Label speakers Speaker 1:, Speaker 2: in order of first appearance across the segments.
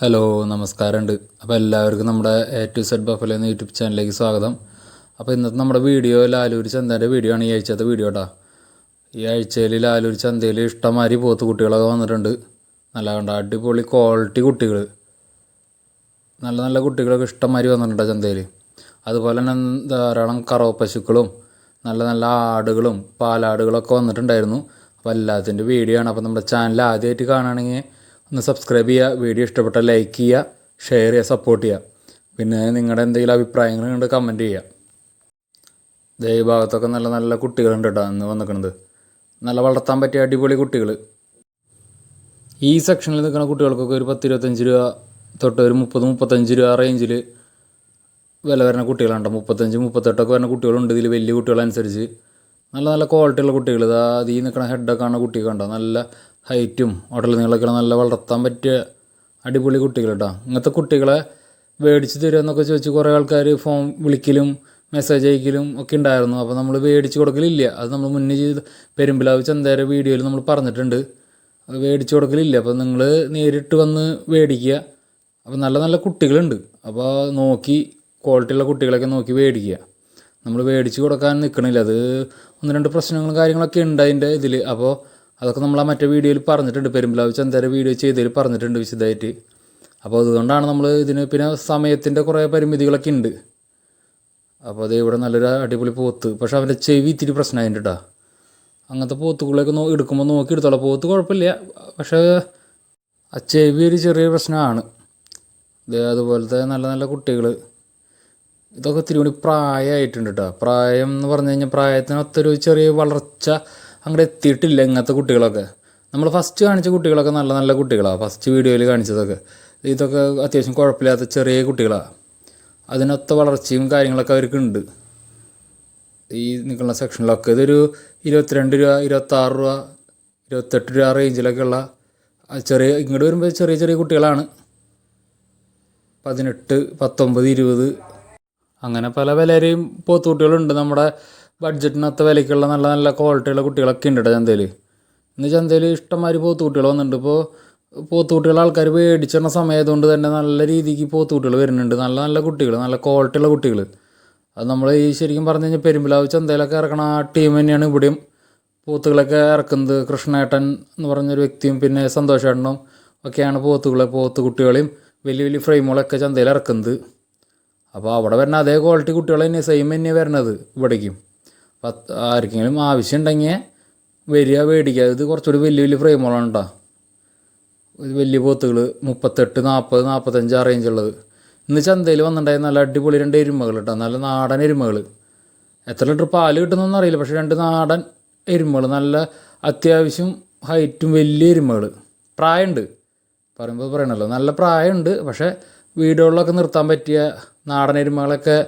Speaker 1: Hello നമസ്കാരമുണ്ട്. അപ്പോൾ എല്ലാവർക്കും നമ്മുടെ എ ടു സെഡ് ബഫലോ എന്ന യൂട്യൂബ് ചാനലിലേക്ക് സ്വാഗതം. അപ്പോൾ ഇന്നത്തെ നമ്മുടെ വീഡിയോ ലാലൂർ ചന്തേൻ്റെ വീഡിയോ ആണ്. ഈ ആഴ്ചത്തെ വീഡിയോ കേട്ടോ. ഈ ആഴ്ചയിൽ ലാലൂർ ചന്തയിൽ ഇഷ്ടംമാതിരി പോത്ത് കുട്ടികളൊക്കെ വന്നിട്ടുണ്ട്. നല്ല കണ്ട അടിപൊളി ക്വാളിറ്റി കുട്ടികൾ, നല്ല നല്ല കുട്ടികളൊക്കെ ഇഷ്ടംമാതിരി വന്നിട്ടുണ്ട് ചന്തയിൽ. അതുപോലെ തന്നെ ധാരാളം കറവ പശുക്കളും നല്ല നല്ല ആടുകളും പാലാടുകളൊക്കെ വന്നിട്ടുണ്ടായിരുന്നു. അപ്പോൾ എല്ലാത്തിൻ്റെ വീഡിയോ ആണ്. അപ്പോൾ നമ്മുടെ ചാനൽ ആദ്യമായിട്ട് കാണുകയാണെങ്കിൽ ഒന്ന് സബ്സ്ക്രൈബ് ചെയ്യുക, വീഡിയോ ഇഷ്ടപ്പെട്ടാൽ ലൈക്ക് ചെയ്യുക, ഷെയർ ചെയ്യുക, സപ്പോർട്ട് ചെയ്യുക. പിന്നെ നിങ്ങളുടെ എന്തെങ്കിലും അഭിപ്രായങ്ങളുണ്ട് കമൻറ്റ് ചെയ്യുക. ഈ ഭാഗത്തൊക്കെ നല്ല നല്ല കുട്ടികളുണ്ട് കേട്ടോ അന്ന് വന്നിരിക്കുന്നത്. നല്ല വളർത്താൻ പറ്റിയ അടിപൊളി കുട്ടികൾ. ഈ സെക്ഷനിൽ നിൽക്കുന്ന കുട്ടികൾക്കൊക്കെ ഒരു 10-25 രൂപ തൊട്ട് ഒരു 30-35 രൂപ റേഞ്ചിൽ വില വരുന്ന കുട്ടികളുണ്ട്. 35-38 വരുന്ന കുട്ടികളുണ്ട് ഇതിൽ. വലിയ കുട്ടികളനുസരിച്ച് നല്ല നല്ല ക്വാളിറ്റിയുള്ള കുട്ടികൾ. ഈ നിൽക്കുന്ന ഹെഡൊക്കെ ആണ് കുട്ടികളുണ്ടോ, നല്ല ഹൈറ്റും ഉടൽ നീളമൊക്കെ നല്ല വളർത്താൻ പറ്റിയ അടിപൊളി കുട്ടികൾ കേട്ടോ. ഇങ്ങനത്തെ കുട്ടികളെ മേടിച്ച് തരുമെന്നൊക്കെ ചോദിച്ച് കുറേ ആൾക്കാർ ഫോൺ വിളിക്കലും മെസ്സേജ് അയക്കലും ഒക്കെ ഉണ്ടായിരുന്നു. അപ്പോൾ നമ്മൾ മേടിച്ച് കൊടുക്കലില്ല. അത് നമ്മൾ മുന്നേ ചെയ്ത് പെരുമ്പിലാവ് ചന്തേരെ വീഡിയോയിൽ നമ്മൾ പറഞ്ഞിട്ടുണ്ട്. അത് മേടിച്ച് കൊടുക്കലില്ല. അപ്പോൾ നിങ്ങൾ നേരിട്ട് വന്ന് മേടിക്കുക. അപ്പോൾ നല്ല നല്ല കുട്ടികളുണ്ട്. അപ്പോൾ നോക്കി ക്വാളിറ്റിയുള്ള കുട്ടികളൊക്കെ നോക്കി മേടിക്കുക. നമ്മൾ മേടിച്ച് കൊടുക്കാൻ നിൽക്കണില്ല. അത് 1-2 പ്രശ്നങ്ങളും കാര്യങ്ങളൊക്കെ ഉണ്ട് അതിൻ്റെ ഇതിൽ. അപ്പോൾ അതൊക്കെ നമ്മൾ ആ മറ്റേ വീഡിയോയിൽ പറഞ്ഞിട്ടുണ്ട്, പെരുമ്പിലാവ് ചന്തേരെ വീഡിയോ ചെയ്തതിൽ പറഞ്ഞിട്ടുണ്ട് വിശദമായിട്ട്. അപ്പോൾ അതുകൊണ്ടാണ് നമ്മൾ ഇതിന്, പിന്നെ സമയത്തിൻ്റെ കുറേ പരിമിതികളൊക്കെ ഉണ്ട്. അപ്പോൾ അത് ഇവിടെ നല്ലൊരു അടിപൊളി പോത്ത്, പക്ഷെ അവൻ്റെ ചെവി ഇത്തിരി പ്രശ്നമായിട്ട് കേട്ടോ. അങ്ങനത്തെ പോത്തുകളൊക്കെ എടുക്കുമ്പോൾ നോക്കി എടുത്തോളാം. പോത്ത് കുഴപ്പമില്ല, പക്ഷേ ആ ചെവി ഒരു ചെറിയ പ്രശ്നമാണ്. അതുപോലത്തെ നല്ല നല്ല കുട്ടികൾ ഇതൊക്കെ ഇത്തിരി കൂടി പ്രായമായിട്ടുണ്ട് കേട്ടോ. പ്രായം എന്ന് പറഞ്ഞു കഴിഞ്ഞാൽ പ്രായത്തിനൊത്തൊരു ചെറിയ വളർച്ച അങ്ങോട്ട് എത്തിയിട്ടില്ല ഇങ്ങനത്തെ കുട്ടികളൊക്കെ. നമ്മൾ ഫസ്റ്റ് കാണിച്ച കുട്ടികളൊക്കെ നല്ല നല്ല കുട്ടികളാണ്. ഫസ്റ്റ് വീഡിയോയിൽ കാണിച്ചതൊക്കെ ഇതൊക്കെ അത്യാവശ്യം കുഴപ്പമില്ലാത്ത ചെറിയ കുട്ടികളാണ്. അതിനൊത്ത വളർച്ചയും കാര്യങ്ങളൊക്കെ അവർക്കുണ്ട്. ഈ നിൽക്കുന്ന സെക്ഷനിലൊക്കെ ഇതൊരു 22 രൂപ, 26 രൂപ, 28 രൂപ റേഞ്ചിലൊക്കെ ഉള്ള ചെറിയ, ഇങ്ങോട്ട് വരുമ്പോൾ ചെറിയ ചെറിയ കുട്ടികളാണ്. 18, 19, 20 അങ്ങനെ പല വിലരെയും പോത്തുകുട്ടികളുണ്ട്. നമ്മുടെ ബഡ്ജറ്റിനൊത്ത വിലയ്ക്കുള്ള നല്ല നല്ല ക്വാളിറ്റിയുള്ള കുട്ടികളൊക്കെ ഉണ്ട് കേട്ടോ ചന്തയിൽ. ഇന്ന് ചന്തയിൽ ഇഷ്ടംമാതിരി പോത്തുകുട്ടികൾ വന്നിട്ടുണ്ട്. ഇപ്പോൾ പോത്തുകുട്ടികൾ ആൾക്കാർ മേടിച്ചിടുന്ന സമയത്തുകൊണ്ട് തന്നെ നല്ല രീതിക്ക് പോത്തുകുട്ടികൾ വരുന്നുണ്ട്. നല്ല നല്ല കുട്ടികൾ, നല്ല ക്വാളിറ്റിയുള്ള കുട്ടികൾ. അത് നമ്മൾ ഈ ശരിക്കും പറഞ്ഞു കഴിഞ്ഞാൽ പെരുമ്പിലാവ് ചന്തയിലൊക്കെ ഇറക്കണ ആ ടീം തന്നെയാണ് ഇവിടെയും പോത്തുകളൊക്കെ ഇറക്കുന്നത്. കൃഷ്ണേട്ടൻ എന്ന് പറഞ്ഞൊരു വ്യക്തിയും പിന്നെ സന്തോഷേട്ടനും ഒക്കെയാണ് പോത്തുകുട്ടികളെയും വലിയ വലിയ ഫ്രെയിമുകളൊക്കെ ചന്തയിൽ ഇറക്കുന്നത്. അപ്പോൾ അവിടെ വരുന്ന അതേ ക്വാളിറ്റി കുട്ടികൾ തന്നെ സെയിം തന്നെയാണ് വരുന്നത് ഇവിടേക്കും. അപ്പം ആർക്കെങ്കിലും ആവശ്യം ഉണ്ടെങ്കിൽ വരിക, മേടിക്കുക. ഇത് കുറച്ചുകൂടി വലിയ വലിയ ഫ്രെയിമുകളാണ് കേട്ടോ. വലിയ പോത്തുകൾ 38, 40, 45 ആ റേഞ്ചുള്ളത്. ഇന്ന് ചന്തയിൽ വന്നിട്ടുണ്ടായി നല്ല അടിപൊളി 2 എരുമകൾ കേട്ടോ. നല്ല നാടൻ എരുമകൾ. എത്ര ലിറ്റർ പാല് കിട്ടുന്നൊന്നും അറിയില്ല, പക്ഷേ 2 നാടൻ എരുമകൾ, നല്ല അത്യാവശ്യം ഹൈറ്റും വലിയ എരുമകൾ. പ്രായമുണ്ട്, പറയുമ്പോൾ പറയണല്ലോ, നല്ല പ്രായമുണ്ട്. പക്ഷേ വീടുകളിലൊക്കെ നിർത്താൻ പറ്റിയ നാടൻ എരുമകളൊക്കെ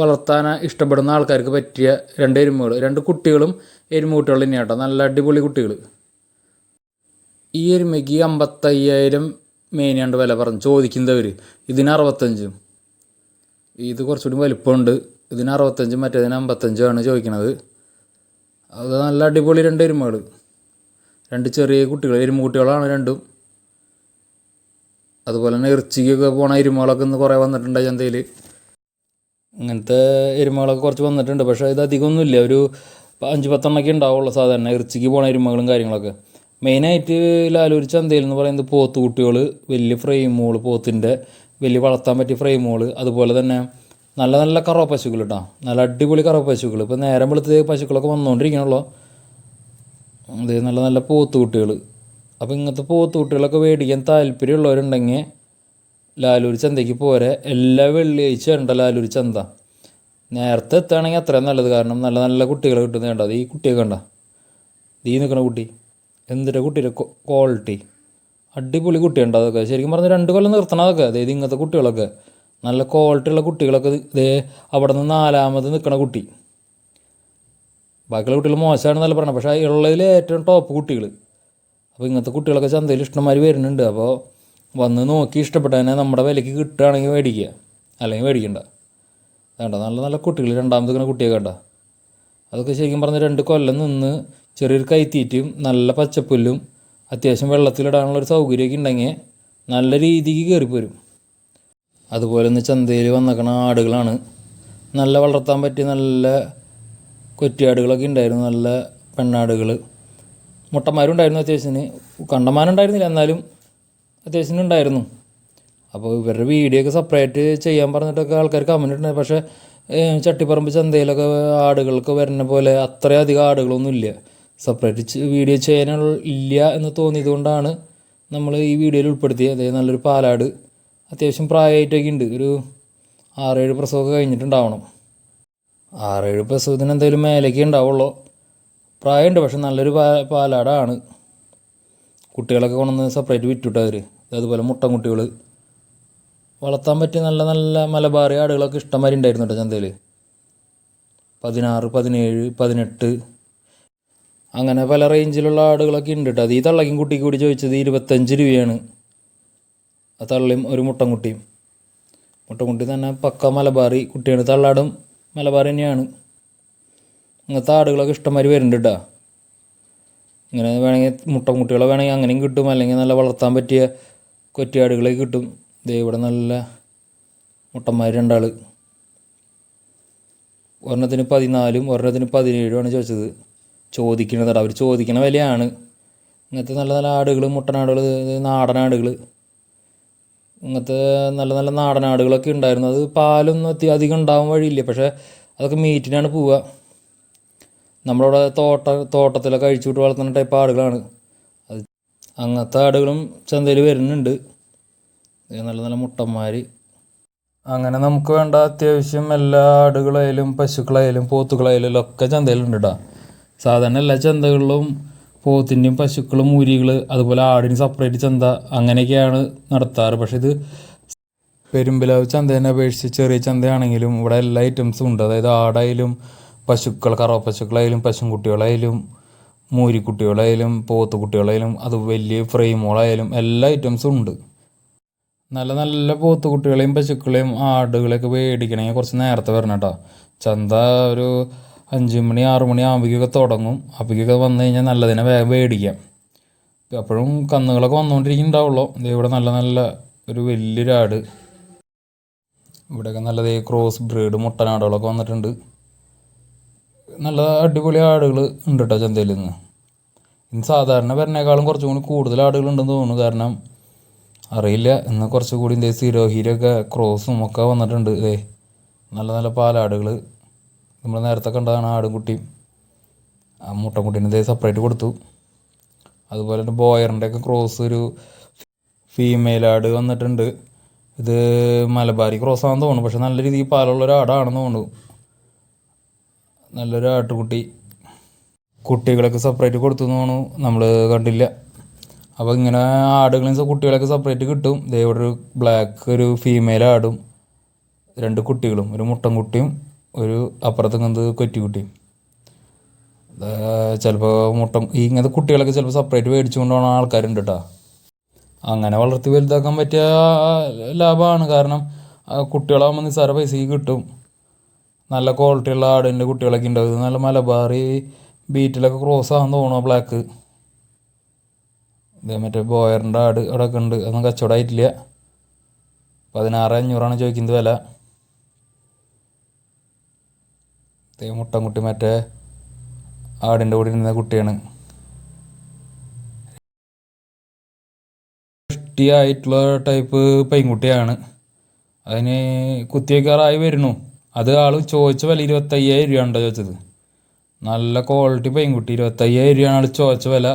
Speaker 1: വളർത്താൻ ഇഷ്ടപ്പെടുന്ന ആൾക്കാർക്ക് പറ്റിയ 2 എരുമകൾ. 2 കുട്ടികളും എരുമക്കുട്ടികൾ തന്നെയാണ് കേട്ടോ. നല്ല അടിപൊളി കുട്ടികൾ. ഈ എരുമയ്ക്ക് 55,000 മേനിയാണ്ട് വില പറഞ്ഞു ചോദിക്കുന്നവർ. ഇതിന് 65. ഇത് കുറച്ചുകൂടി വലിപ്പമുണ്ട്. ഇതിന് 65, മറ്റേതിന് 55 ആണ് ചോദിക്കുന്നത്. അത് നല്ല അടിപൊളി 2 എരുമകൾ, 2 ചെറിയ കുട്ടികൾ, എരുമക്കുട്ടികളാണ് രണ്ടും. അതുപോലെ തന്നെ ഇറച്ചിക്കൊക്കെ പോണ എരുമകളൊക്കെ ഇന്ന് കുറേ വന്നിട്ടുണ്ട് ചന്തയിൽ. ഇങ്ങനത്തെ എരുമകളൊക്കെ കുറച്ച് വന്നിട്ടുണ്ട്, പക്ഷേ ഇത് അധികമൊന്നുമില്ല. ഒരു 5-10 എണ്ണമൊക്കെ ഉണ്ടാവുള്ളൂ സാധാരണ ഇറച്ചിക്ക് പോണ എരുമകളും കാര്യങ്ങളൊക്കെ. മെയിനായിട്ട് ലാലൂർ ചന്തയിൽ എന്ന് പറയുന്നത് പോത്തുകുട്ടികൾ, വലിയ ഫ്രെയിമുകൾ, പോത്തിൻ്റെ വലിയ വളർത്താൻ പറ്റിയ ഫ്രെയിമുകൾ, അതുപോലെ തന്നെ നല്ല നല്ല കറവ പശുക്കൾ കേട്ടോ. നല്ല അടിപൊളി കറവ പശുക്കൾ. ഇപ്പോൾ നേരം വെളുത്ത പശുക്കളൊക്കെ വന്നുകൊണ്ടിരിക്കണല്ലോ. അത് നല്ല നല്ല പോത്തുകുട്ടികൾ. അപ്പോൾ ഇങ്ങനത്തെ പോത്തുകുട്ടികളൊക്കെ മേടിക്കാൻ താല്പര്യമുള്ളവരുണ്ടെങ്കിൽ ലാലൂർ ചന്തയ്ക്ക് പോരെ. എല്ലാ വെള്ളിയാഴ്ച ഉണ്ട് ലാലൂർ ചന്ത. നേരത്തെ എത്തുകയാണെങ്കിൽ അത്രയും നല്ലത്. കാരണം നല്ല നല്ല കുട്ടികളെ കിട്ടുന്നത് കണ്ടോ. ഈ കുട്ടിയൊക്കെ കണ്ട, ഈ നിൽക്കുന്ന കുട്ടി എന്തിൻ്റെ കുട്ടിയുടെ ക്വാളിറ്റി, അടിപൊളി കുട്ടിയുണ്ട്. അതൊക്കെ ശരിക്കും പറഞ്ഞാൽ 2 കൊല്ലം നിർത്തണം അതൊക്കെ. അതായത് ഇങ്ങനത്തെ കുട്ടികളൊക്കെ നല്ല ക്വാളിറ്റിയുള്ള കുട്ടികളൊക്കെ. ഇതേ അവിടെ നിന്ന് 4ാമത് നിൽക്കണ കുട്ടി. ബാക്കിയുള്ള കുട്ടികൾ മോശമാണെന്നല്ല പറയണം, പക്ഷേ ഉള്ളതിൽ ഏറ്റവും ടോപ്പ് കുട്ടികൾ. അപ്പോൾ ഇങ്ങനത്തെ കുട്ടികളൊക്കെ ചന്തയിൽ ഇഷ്ടംമാതിരി വരുന്നുണ്ട്. അപ്പോൾ വന്ന് നോക്കി ഇഷ്ടപ്പെട്ടതിനെ നമ്മുടെ വിലയ്ക്ക് കിട്ടുകയാണെങ്കിൽ മേടിക്കുക, അല്ലെങ്കിൽ മേടിക്കണ്ട. വേണ്ട, നല്ല നല്ല കുട്ടികൾ. 2ാമത് ഇങ്ങനെ കുട്ടിയൊക്കെ കണ്ട, അതൊക്കെ ശരിക്കും പറഞ്ഞാൽ 2 കൊല്ലം നിന്ന് ചെറിയൊരു കൈത്തീറ്റും നല്ല പച്ചപ്പുല്ലും അത്യാവശ്യം വെള്ളത്തിലിടാനുള്ളൊരു സൗകര്യമൊക്കെ ഉണ്ടെങ്കിൽ നല്ല രീതിക്ക് കയറിപ്പോരും. അതുപോലെ തന്നെ ചന്തയിൽ വന്നേക്കണ ആടുകളാണ്. നല്ല വളർത്താൻ പറ്റിയ നല്ല കൊറ്റിയാടുകളൊക്കെ ഉണ്ടായിരുന്നു. നല്ല പെണ്ണാടുകൾ, മുട്ടന്മാരുണ്ടായിരുന്നു. അത്യാവശ്യത്തിന് കണ്ടമാനുണ്ടായിരുന്നില്ല, എന്നാലും അത്യാവശ്യത്തിന് ഉണ്ടായിരുന്നു. അപ്പോൾ ഇവരുടെ വീഡിയോ ഒക്കെ സെപ്പറേറ്റ് ചെയ്യാൻ പറഞ്ഞിട്ടൊക്കെ ആൾക്കാർ കമൻറ്റ് ഉണ്ടായിരുന്നു. പക്ഷേ ചട്ടിപ്പറമ്പ് ചന്തയിലൊക്കെ ആടുകൾക്ക് വരുന്ന പോലെ അത്രയധികം ആടുകളൊന്നും ഇല്ല. സെപ്പറേറ്റ് വീഡിയോ ചെയ്യാനുള്ള ഇല്ല എന്ന് തോന്നിയത് കൊണ്ടാണ് നമ്മൾ ഈ വീഡിയോയിൽ ഉൾപ്പെടുത്തിയത്. അതായത് നല്ലൊരു പാലാട്, അത്യാവശ്യം പ്രായമായിട്ടൊക്കെ ഉണ്ട്. ഒരു 6-7 പ്രസവമൊക്കെ കഴിഞ്ഞിട്ടുണ്ടാവണം. 6-7 പ്രസവത്തിന് എന്തായാലും മേലേക്ക് ഉണ്ടാവുള്ളൂ. പ്രായമുണ്ട്, പക്ഷെ നല്ലൊരു പാലാടാണ്. കുട്ടികളൊക്കെ കൊണ്ടുവന്ന് സെപ്പറേറ്റ് വിറ്റുവിട്ടവർ. അതുപോലെ മുട്ടൻ കുട്ടികൾ വളർത്താൻ പറ്റിയ നല്ല നല്ല മലബാറി ആടുകളൊക്കെ ഇഷ്ടംമാതിരി ഉണ്ടായിരുന്നു കേട്ടോ ചന്തയിൽ. 16, 17, 18 അങ്ങനെ പല റേഞ്ചിലുള്ള ആടുകളൊക്കെ ഉണ്ട് കേട്ടോ. അത് ഈ തള്ളക്കും കുട്ടിക്ക് കൂടി ചോദിച്ചത് 25 രൂപയാണ്. ആ തള്ളിയും ഒരു മുട്ടൻകുട്ടിയും. മുട്ടൻകുട്ടി തന്നെ പക്ക മലബാറി കുട്ടിയാണ്. തള്ളാടും മലബാറി തന്നെയാണ്. ഇങ്ങനത്തെ ആടുകളൊക്കെ ഇഷ്ടംമാതിരി വരുന്നുണ്ട് കേട്ടോ. ഇങ്ങനെ വേണമെങ്കിൽ മുട്ടൻകുട്ടികളെ വേണമെങ്കിൽ അങ്ങനെയും കിട്ടും, അല്ലെങ്കിൽ നല്ല വളർത്താൻ പറ്റിയ കൊറ്റിയാടുകളൊക്കെ കിട്ടും. ദേ ഇവിടെ നല്ല മുട്ടന്മാർ 2 ആൾ. ഒരെണ്ണത്തിന് 14, ഒരെണ്ണത്തിന് 17 ചോദിച്ചത്. ചോദിക്കണത് അവർ ചോദിക്കണ വിലയാണ്. ഇങ്ങനത്തെ നല്ല നല്ല ആടുകൾ, മുട്ടനാടുകൾ, നാടനാടുകൾ, ഇങ്ങനത്തെ നല്ല നല്ല നാടനാടുകളൊക്കെ ഉണ്ടായിരുന്നു. അത് പാലൊന്നും അധികം ഉണ്ടാവാൻ വഴിയില്ല, പക്ഷേ അതൊക്കെ മീറ്റിനാണ് പോവുക. നമ്മളവിടെ തോട്ടത്തിലൊക്കെ അഴിച്ചു വിട്ട് വളർത്തുന്ന ടൈപ്പ് ആടുകളാണ് അത്. അങ്ങനത്തെ ആടുകളും ചന്തയിൽ വരുന്നുണ്ട്. നല്ല നല്ല മുട്ടന്മാർ. അങ്ങനെ നമുക്ക് വേണ്ട അത്യാവശ്യം എല്ലാ ആടുകളായാലും പശുക്കളായാലും പോത്തുകളായാലും ഒക്കെ ചന്തയിലുണ്ട് കേട്ടോ. സാധാരണ എല്ലാ ചന്തകളിലും പോത്തിൻ്റെയും പശുക്കളും മുരികൾ അതുപോലെ ആടിന് സെപ്പറേറ്റ് ചന്ത അങ്ങനെയൊക്കെയാണ് നടത്താറ്. പക്ഷേ ഇത് പെരുമ്പിലാവ് ചന്തേനെ അപേക്ഷിച്ച് ചെറിയ ചന്തയാണെങ്കിലും ഇവിടെ എല്ലാ ഐറ്റംസും ഉണ്ട്. അതായത് ആടായാലും പശുക്കൾ, കറവ പശുക്കളായാലും പശുക്കുട്ടികളായാലും മൂരിക്കുട്ടികളായാലും പോത്തുകുട്ടികളായാലും അത് വലിയ ഫ്രെയിമുകളായാലും എല്ലാ ഐറ്റംസും ഉണ്ട്. നല്ല നല്ല പോത്തുകുട്ടികളെയും പശുക്കളെയും ആടുകളെയൊക്കെ മേടിക്കണമെങ്കിൽ കുറച്ച് നേരത്തെ വരണം കേട്ടോ. ചന്ത ഒരു 5 മണി 6 മണി ആകുമ്പോഴേക്കൊക്കെ തുടങ്ങും. അപ്പോഴേക്കൊക്കെ വന്നു കഴിഞ്ഞാൽ നല്ലതിനെ വേഗം മേടിക്കാം. അപ്പോഴും കന്നുകളൊക്കെ വന്നുകൊണ്ടിരിക്കുന്നുണ്ടാവുള്ളൂ. ഇവിടെ നല്ല നല്ല ഒരു വലിയൊരു ആട്. ഇവിടെയൊക്കെ നല്ലത് ക്രോസ് ബ്രീഡ് മുട്ടനാടുകളൊക്കെ വന്നിട്ടുണ്ട്. നല്ല അടിപൊളി ആടുകൾ ഉണ്ട് കേട്ടോ ചന്തയിൽ നിന്ന്. ഇന്ന് സാധാരണ വരുന്നേക്കാളും കുറച്ചും കൂടി കൂടുതൽ ആടുകളുണ്ടെന്ന് തോന്നുന്നു. കാരണം അറിയില്ല, ഇന്ന് കുറച്ചുകൂടി സിരോഹിയിലൊക്കെ ക്രോസും ഒക്കെ വന്നിട്ടുണ്ട്. നല്ല നല്ല പാലാടുകൾ. നമ്മൾ നേരത്തെ കണ്ടതാണ് ആടും കുട്ടിയും. ആ മുട്ടൻകുട്ടീനെ സെപ്പറേറ്റ് കൊടുത്തു. അതുപോലെ തന്നെ ബോയറിൻ്റെയൊക്കെ ക്രോസ് ഒരു ഫീമെയിൽ ആട് വന്നിട്ടുണ്ട്. ഇത് മലബാരി ക്രോസാണെന്ന് തോന്നുന്നു, പക്ഷെ നല്ല രീതിയിൽ പാലുള്ളൊരു ആടാണെന്ന് തോന്നുന്നു. നല്ലൊരു ആട്ടുകുട്ടി. കുട്ടികളൊക്കെ സെപ്പറേറ്റ് കൊടുത്തു എന്ന് തോന്നുന്നു, നമ്മൾ കണ്ടില്ല. അപ്പോൾ ഇങ്ങനെ ആടുകളും കുട്ടികളൊക്കെ സെപ്പറേറ്റ് കിട്ടും. ഇവിടെ ഒരു ബ്ലാക്ക് ഒരു ഫീമെയിൽ ആടും 2 കുട്ടികളും, ഒരു മുട്ടൻകുട്ടിയും ഒരു അപ്പുറത്ത് കൊറ്റിക്കുട്ടിയും. ചിലപ്പോൾ ഇങ്ങനത്തെ കുട്ടികളൊക്കെ ചിലപ്പോൾ സെപ്പറേറ്റ് മേടിച്ചു കൊണ്ടുപോകുന്ന ആൾക്കാരുണ്ട് കേട്ടോ. അങ്ങനെ വളർത്തി വലുതാക്കാൻ പറ്റിയ ലാഭമാണ്. കാരണം കുട്ടികളാകുമ്പോൾ നിസ്സാര പൈസക്ക് കിട്ടും. നല്ല ക്വാളിറ്റിയുള്ള ആടിൻ്റെ കുട്ടികളൊക്കെ ഉണ്ടാവും. ഇത് നല്ല മലബാറി ബീറ്റിലൊക്കെ ക്രോസ് ആണെന്ന് തോന്നുന്നു ബ്ലാക്ക്. മറ്റേ ബോയറിൻ്റെ ആട് അവിടെയൊക്കെ ഉണ്ട്. അതൊന്നും കച്ചവടമായിട്ടില്ല. 16,500 ചോദിക്കുന്നത് വില. മുട്ടൻകുട്ടി മറ്റേ ആടിൻ്റെ കൂടെ ഇരുന്ന കുട്ടിയാണ്. ഇഷ്ടിയായിട്ടുള്ള ടൈപ്പ് പെൺകുട്ടിയാണ്. അതിന് കുത്തിവയ്ക്കാറായി വരുന്നു. അത് ആൾ ചോദിച്ച വില 25,000 രൂപയാണ് ചോദിച്ചത്. നല്ല ക്വാളിറ്റി പെൺകുട്ടി. 25,000 രൂപയാണ് ആൾ ചോദിച്ച വില.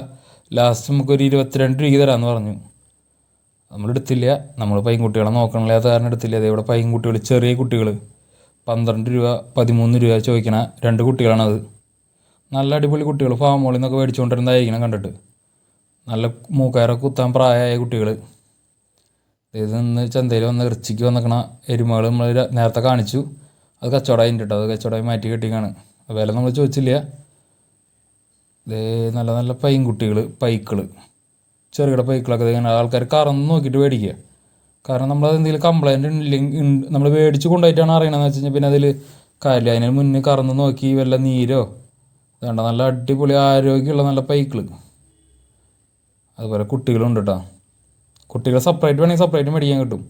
Speaker 1: ലാസ്റ്റ് നമുക്കൊരു 22 രൂപയ്ക്ക് തരാമെന്ന് പറഞ്ഞു. നമ്മളെടുത്തില്ല. നമ്മൾ പെൺകുട്ടികളെ നോക്കണില്ല, അത് കാരണം എടുത്തില്ല. ഇവിടെ പെൺകുട്ടികൾ ചെറിയ കുട്ടികൾ 12 രൂപ 13 രൂപ ചോദിക്കണ 2 കുട്ടികളാണത്. നല്ല അടിപൊളി കുട്ടികൾ. ഫാമുകളിൽ നിന്നൊക്കെ മേടിച്ചുകൊണ്ടിരുന്നതായിരിക്കണം കണ്ടിട്ട്. നല്ല മൂക്കയറൊക്കെ കുത്താൻ പ്രായമായ കുട്ടികൾ. ഇത് നിന്ന് ചന്തയിൽ വന്ന് ഇറച്ചിക്ക് വന്നിക്കണ എരുമകൾ നമ്മൾ നേരത്തെ കാണിച്ചു. അത് കച്ചവടമായി കേട്ടോ. അത് കച്ചവടമായി മാറ്റി കെട്ടിക്കാണ്. വില നമ്മൾ ചോദിച്ചില്ല. നല്ല നല്ല പൈൻകുട്ടികൾ, പൈക്കൾ, ചെറുകിട പൈക്കളൊക്കെ ഇങ്ങനെ ആൾക്കാർ കറന്ന് നോക്കിയിട്ട് മേടിക്കുക. കാരണം നമ്മളത് എന്തെങ്കിലും കംപ്ലൈൻറ്റ് ഇല്ലെങ്കിൽ നമ്മൾ മേടിച്ച് കൊണ്ടുപോയിട്ടാണ് അറിയണമെന്ന് വെച്ച് കഴിഞ്ഞാൽ പിന്നെ അതിൽ കാര്യമില്ല. അതിന് മുന്നേ കറന്ന് നോക്കി വല്ല നീരോ വേണ്ട. നല്ല അടിപൊളി ആരോഗ്യമുള്ള നല്ല പൈക്കൾ. അതുപോലെ കുട്ടികളുണ്ട് കേട്ടോ. കുട്ടികൾ സെപ്പറേറ്റ് വേണമെങ്കിൽ സെപ്പറേറ്റ് മേടിക്കാൻ കിട്ടും.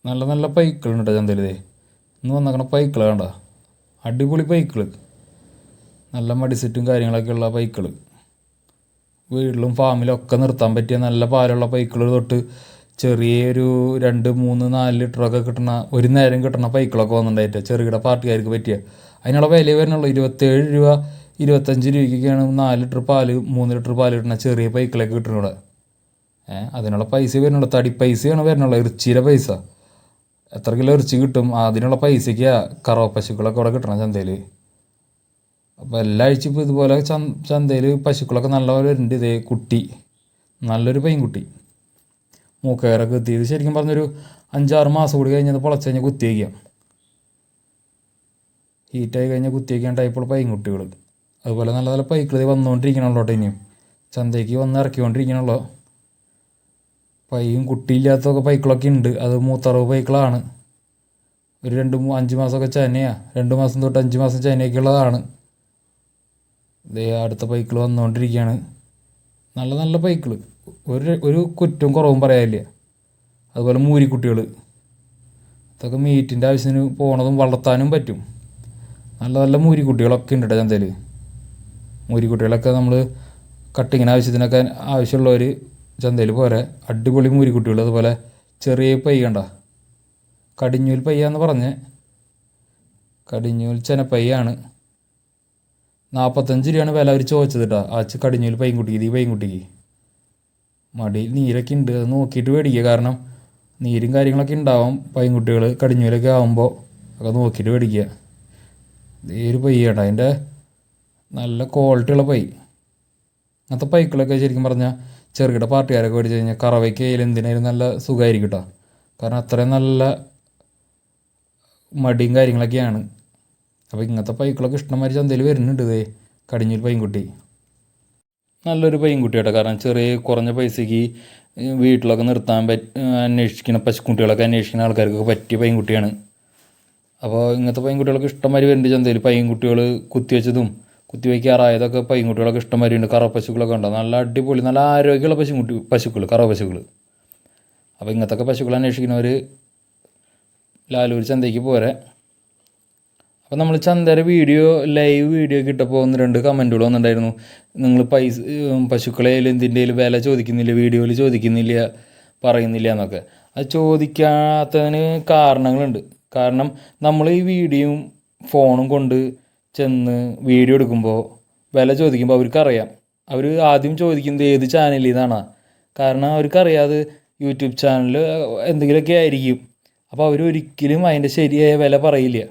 Speaker 1: നല്ല നല്ല പൈക്കളുണ്ട് കേട്ടോ ചന്തയിൽ. ഇന്ന് വന്നേക്കണ പൈക്കൾ കണ്ട, അടിപൊളി പൈക്കൾ, നല്ല മടിസെറ്റും കാര്യങ്ങളൊക്കെ ഉള്ള പൈക്കൾ. വീട്ടിലും ഫാമിലും ഒക്കെ നിർത്താൻ പറ്റിയ നല്ല പാലുള്ള പൈക്കൾ തൊട്ട് ചെറിയൊരു 2, 3, 4 ലിറ്ററൊക്കെ കിട്ടുന്ന ഒരു നേരം കിട്ടുന്ന പൈക്കളൊക്കെ വന്നിട്ടുണ്ടായിട്ട് ചെറുകിട പാർട്ടിക്കാർക്ക് പറ്റിയ. അതിനുള്ള വില വരുന്നുള്ളൂ 27 രൂപ 25 രൂപയ്ക്കൊക്കെയാണ് 4 ലിറ്റർ പാല് 3 ലിറ്റർ പാല് കിട്ടുന്ന ചെറിയ പൈക്കളൊക്കെ കിട്ടുന്നത്. അതിനുള്ള പൈസ വരുന്നുള്ളൂ, തടി പൈസയാണ് വരുന്നുള്ളൂ, ഇറച്ചിയുടെ പൈസ. എത്ര കിലോ ഇറച്ചി കിട്ടും അതിനുള്ള പൈസയ്ക്കാണ് കറവ പശുക്കളൊക്കെ അവിടെ കിട്ടണം ചന്തയിൽ. അപ്പോൾ എല്ലാ ആഴ്ച ഇപ്പോൾ ഇതുപോലെ ചന്തയിൽ പശുക്കളൊക്കെ നല്ലപോലെ വരുന്നുണ്ട്. ഇതേ കുട്ടി നല്ലൊരു പൈൻകുട്ടി മൂക്കയറൊക്കെ എത്തി. ഇത് ശരിക്കും പറഞ്ഞൊരു 5-6 മാസം കൂടി കഴിഞ്ഞത് പൊളച്ച് കഴിഞ്ഞാൽ കുത്തി വയ്ക്കാം. ഹീറ്റായി കഴിഞ്ഞാൽ കുത്തി വയ്ക്കാൻ ടൈപ്പുള്ള പൈൻകുട്ടികൾ. അതുപോലെ നല്ല നല്ല പൈക്കൾ വന്നുകൊണ്ടിരിക്കണല്ലോ കേട്ടോ. ഇനിയും ചന്തയ്ക്ക് വന്ന് ഇറക്കിക്കൊണ്ടിരിക്കണല്ലോ. പൈയും കുട്ടിയില്ലാത്തൊക്കെ പൈക്കളൊക്കെ ഉണ്ട്. അത് മൂത്തറവ് പൈക്കളാണ്. ഒരു 5 മാസമൊക്കെ ചനയാണ്, 2 മാസം തൊട്ട് 5 മാസം ചനയൊക്കെ ഉള്ളതാണ്. ഇതേ അടുത്ത പൈക്കൾ വന്നുകൊണ്ടിരിക്കുകയാണ്. നല്ല നല്ല പൈക്കൾ, ഒരു കുറ്റവും കുറവും പറയാനില്ല. അതുപോലെ മൂരിക്കുട്ടികൾ, ഇതൊക്കെ മീറ്റിൻ്റെ ആവശ്യത്തിന് പോണതും വളർത്താനും പറ്റും. നല്ല നല്ല മൂരിക്കുട്ടികളൊക്കെ ഉണ്ട് ചന്തയിൽ. മൂരിക്കുട്ടികളൊക്കെ നമ്മൾ കട്ടിങ്ങിന് ആവശ്യത്തിനൊക്കെ ആവശ്യമുള്ളവർ ചന്തയിൽ പോരെ. അടിപൊളി മൂരിക്കുട്ടികൾ. അതുപോലെ ചെറിയ പൈ കണ്ട, കടിഞ്ഞൂൽ പയ്യാന്ന് പറഞ്ഞ്, കടിഞ്ഞൂൽ ചെനപ്പയ്യാണ്. 45 രൂപയാണ് വില അവർ ചോദിച്ചത് കേട്ടോ. ആ കടിഞ്ഞൂൽ പൈൻകുട്ടിക്ക്. ഈ പൈൻകുട്ടിക്ക് മടിയിൽ നീരൊക്കെ ഉണ്ട്, അത് നോക്കിയിട്ട് മേടിക്കുക. കാരണം നീരും കാര്യങ്ങളൊക്കെ ഉണ്ടാവും പൈൻകുട്ടികൾ കടിഞ്ഞൂലൊക്കെ ആകുമ്പോൾ, ഒക്കെ നോക്കിയിട്ട് മേടിക്കുക. ഈ ഒരു പൈ കേട്ടോ, അതിൻ്റെ നല്ല ക്വാളിറ്റിയുള്ള പൈ. അങ്ങനത്തെ പൈക്കളൊക്കെ ശരിക്കും പറഞ്ഞാൽ ചെറുകിട പാർട്ടിക്കാരൊക്കെ മേടിച്ച് കഴിഞ്ഞാൽ കറവയ്ക്ക് ആയാലും എന്തിനായാലും നല്ല സുഖമായിരിക്കും കേട്ടോ. കാരണം അത്രയും നല്ല മടിയും കാര്യങ്ങളൊക്കെയാണ്. അപ്പോൾ ഇങ്ങനത്തെ പൈക്കളൊക്കെ ഇഷ്ടംമാതിരി ചന്തയിൽ വരുന്നുണ്ട്. ഇതേ കടിഞ്ഞൂൽ പൈൻകുട്ടി നല്ലൊരു പൈൻകുട്ടി കേട്ടോ. കാരണം ചെറിയ കുറഞ്ഞ പൈസയ്ക്ക് വീട്ടിലൊക്കെ നിർത്താൻ അന്വേഷിക്കുന്ന പശുക്കുട്ടികളൊക്കെ അന്വേഷിക്കുന്ന ആൾക്കാർക്കൊക്കെ പറ്റിയ പൈൻകുട്ടിയാണ്. അപ്പോൾ ഇങ്ങനത്തെ പൈൻകുട്ടികളൊക്കെ ഇഷ്ടംമാതിരി വരുന്നുണ്ട് ചന്തയിൽ. പൈൻകുട്ടികൾ കുത്തിവെച്ചതും കുത്തിവയ്ക്കാറായതൊക്കെ പൈൻകുട്ടികളൊക്കെ ഇഷ്ടംമാതിരി ഉണ്ട്. കറവ പശുക്കളൊക്കെ ഉണ്ടോ, നല്ല അടിപൊളി നല്ല ആരോഗ്യമുള്ള പശുക്കൾ, കറവ പശുക്കൾ. അപ്പോൾ ഇങ്ങനത്തെ പശുക്കൾ അന്വേഷിക്കുന്നവർ ലാലൂർ ചന്തയ്ക്ക് പോരെ. അപ്പോൾ നമ്മൾ ചന്തയുടെ ലൈവ് വീഡിയോ കിട്ടപ്പോൾ 1-2 കമൻറ്റുകൾ വന്നിട്ടുണ്ടായിരുന്നു. നിങ്ങൾ പശുക്കളെ എന്തിൻ്റെയും വില ചോദിക്കുന്നില്ല, വീഡിയോയിൽ ചോദിക്കുന്നില്ല, പറയുന്നില്ല എന്നൊക്കെ. അത് ചോദിക്കാത്തതിന് കാരണങ്ങളുണ്ട്. കാരണം നമ്മൾ ഈ വീഡിയോയും ഫോണും കൊണ്ട് ചെന്ന് വീഡിയോ എടുക്കുമ്പോൾ വില ചോദിക്കുമ്പോൾ അവർക്കറിയാം. അവർ ആദ്യം ചോദിക്കുന്നത് ഏത് ചാനലിൽ നിന്നാണ്. കാരണം അവർക്കറിയാതെ യൂട്യൂബ് ചാനൽ എന്തെങ്കിലുമൊക്കെ ആയിരിക്കും. അപ്പോൾ അവർ ഒരിക്കലും അതിൻ്റെ ശരിയായ വില പറയില്ല.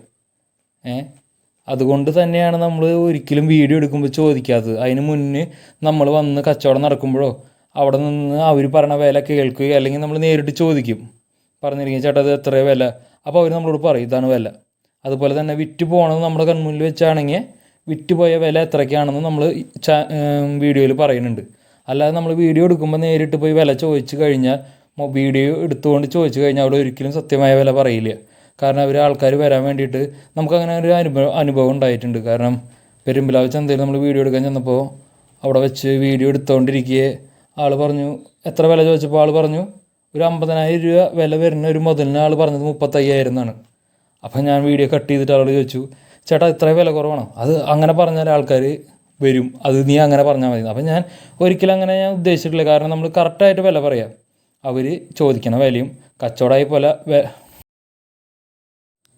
Speaker 1: അതുകൊണ്ട് തന്നെയാണ് നമ്മൾ ഒരിക്കലും വീഡിയോ എടുക്കുമ്പോൾ ചോദിക്കാത്തത്. അതിന് മുന്നേ നമ്മൾ വന്ന് കച്ചവടം നടക്കുമ്പോഴോ അവിടെ നിന്ന് അവർ പറഞ്ഞ വില കേൾക്കുകയോ അല്ലെങ്കിൽ നമ്മൾ നേരിട്ട് ചോദിക്കും. പറഞ്ഞിരിക്കും ചേട്ടാ അത് എത്ര വില, അപ്പോൾ അവർ നമ്മളോട് പറയും ഇതാണ് വില. അതുപോലെ തന്നെ വിറ്റ് പോകണത് നമ്മുടെ കൺമുന്നിൽ വെച്ചാണെങ്കിൽ വിറ്റ് പോയ വില എത്രയ്ക്കാണെന്ന് നമ്മൾ വീഡിയോയിൽ പറയുന്നുണ്ട്. അല്ലാതെ നമ്മൾ വീഡിയോ എടുക്കുമ്പോൾ നേരിട്ട് പോയി വില ചോദിച്ചു കഴിഞ്ഞാൽ, വീഡിയോ എടുത്തുകൊണ്ട് ചോദിച്ചു കഴിഞ്ഞാൽ അവിടെ ഒരിക്കലും സത്യമായ വില പറയില്ല. കാരണം അവർ ആൾക്കാർ വരാൻ വേണ്ടിയിട്ട് നമുക്കങ്ങനെ ഒരു അനുഭവം ഉണ്ടായിട്ടുണ്ട്. കാരണം പെരുമ്പിലാവ് ചന്തയിൽ നമ്മൾ വീഡിയോ എടുക്കാൻ ചെന്നപ്പോൾ അവിടെ വെച്ച് വീഡിയോ എടുത്തുകൊണ്ടിരിക്കുകയെ ആൾ പറഞ്ഞു, എത്ര വില ചോദിച്ചപ്പോൾ ആൾ പറഞ്ഞു ഒരു 50,000 രൂപ വില വരുന്ന ഒരു മുതലിന് ആൾ പറഞ്ഞത് 35,000 എന്നാണ്. അപ്പം ഞാൻ വീഡിയോ കട്ട് ചെയ്തിട്ട് ആളോട് ചോദിച്ചു, ചേട്ടാ ഇത്രയും വില കുറവാണോ? അത് അങ്ങനെ പറഞ്ഞാൽ ആൾക്കാർ വരും, അത് നീ അങ്ങനെ പറഞ്ഞാൽ മതി. അപ്പം ഞാൻ ഒരിക്കലും അങ്ങനെ ഞാൻ ഉദ്ദേശിച്ചിട്ടില്ല. കാരണം നമ്മൾ കറക്റ്റായിട്ട് വില പറയാം. അവർ ചോദിക്കണ വിലയും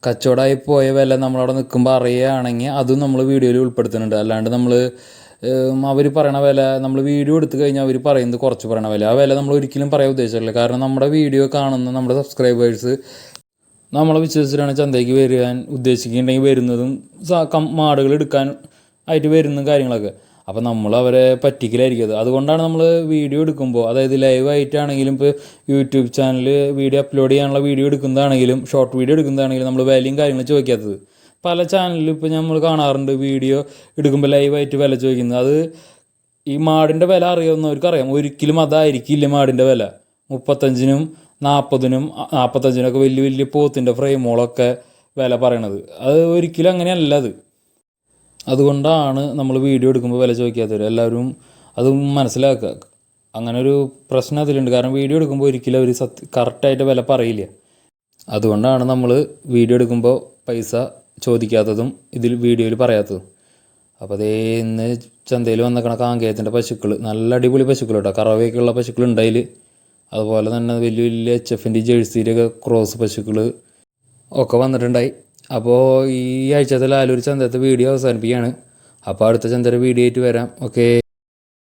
Speaker 1: കച്ചവടമായി പോയ വില നമ്മളവിടെ നിൽക്കുമ്പോൾ അറിയുകയാണെങ്കിൽ അതും നമ്മൾ വീഡിയോയിൽ ഉൾപ്പെടുത്തുന്നുണ്ട്. അല്ലാണ്ട് നമ്മൾ അവർ പറയണ വില നമ്മൾ വീഡിയോ എടുത്തു കഴിഞ്ഞാൽ അവർ പറയുന്നത് കുറച്ച് പറയണ വില, ആ വില നമ്മൾ ഒരിക്കലും പറയാൻ ഉദ്ദേശിച്ചിട്ടില്ല. കാരണം നമ്മുടെ വീഡിയോ കാണുന്ന നമ്മുടെ സബ്സ്ക്രൈബേഴ്സ് നമ്മളെ വിശ്വസിച്ചിട്ടാണ് ചന്തയ്ക്ക് വരാൻ ഉദ്ദേശിക്കുന്നുണ്ടെങ്കിൽ വരുന്നതും മാടുകൾ എടുക്കാൻ ആയിട്ട് വരുന്നതും കാര്യങ്ങളൊക്കെ. അപ്പോൾ നമ്മൾ അവരെ പറ്റിക്കലായിരിക്കും അത്. അതുകൊണ്ടാണ് നമ്മൾ വീഡിയോ എടുക്കുമ്പോൾ, അതായത് ലൈവായിട്ടാണെങ്കിലും ഇപ്പോൾ യൂട്യൂബ് ചാനൽ വീഡിയോ അപ്ലോഡ് ചെയ്യാനുള്ള വീഡിയോ എടുക്കുന്നതാണെങ്കിലും ഷോർട്ട് വീഡിയോ എടുക്കുന്നതാണെങ്കിലും നമ്മൾ വിലയും കാര്യങ്ങളും ചോദിക്കാത്തത്. പല ചാനലിലും ഇപ്പോൾ നമ്മൾ കാണാറുണ്ട് വീഡിയോ എടുക്കുമ്പോൾ ലൈവായിട്ട് വില ചോദിക്കുന്നത്. അത് ഈ മാടിൻ്റെ വില അറിയാവുന്നവർക്കറിയാം. ഒരിക്കലും അതായിരിക്കില്ല മാടിൻ്റെ വില. 35-നും 40-നും 45-നൊക്കെ വലിയ വലിയ പോത്തിൻ്റെ ഫ്രെയിമുകളൊക്കെ വില പറയണത്. അത് ഒരിക്കലും അങ്ങനെയല്ല. അതുകൊണ്ടാണ് നമ്മൾ വീഡിയോ എടുക്കുമ്പോൾ വില ചോദിക്കാത്തവർ. എല്ലാവരും അത് മനസ്സിലാക്കുക. അങ്ങനെ ഒരു പ്രശ്നം അതിലുണ്ട്. കാരണം വീഡിയോ എടുക്കുമ്പോൾ ഒരിക്കലും അവർ കറക്റ്റായിട്ട് വില പറയില്ല. അതുകൊണ്ടാണ് നമ്മൾ വീഡിയോ എടുക്കുമ്പോൾ പൈസ ചോദിക്കാത്തതും ഇതിൽ വീഡിയോയിൽ പറയാത്തതും. അപ്പോൾ അതേ ഇന്ന് ചന്തയിൽ വന്നേക്കണ കാങ്കേയത്തിൻ്റെ പശുക്കൾ നല്ല അടിപൊളി പശുക്കൾ കേട്ടോ. കറവയൊക്കെയുള്ള പശുക്കൾ ഉണ്ടായിൽ. അതുപോലെ തന്നെ വലിയ വലിയ HF ജേഴ്സിയിലൊക്കെ ക്രോസ് പശുക്കൾ ഒക്കെ വന്നിട്ടുണ്ടായി. അപ്പോൾ ഈ ആഴ്ചത്തെ ലാലൂർ ചന്തത്തെ വീഡിയോ അവസാനിപ്പിക്കുകയാണ്. അപ്പോൾ അടുത്ത ചന്തയുടെ വീഡിയോ ആയിട്ട് വരാം. ഓക്കേ.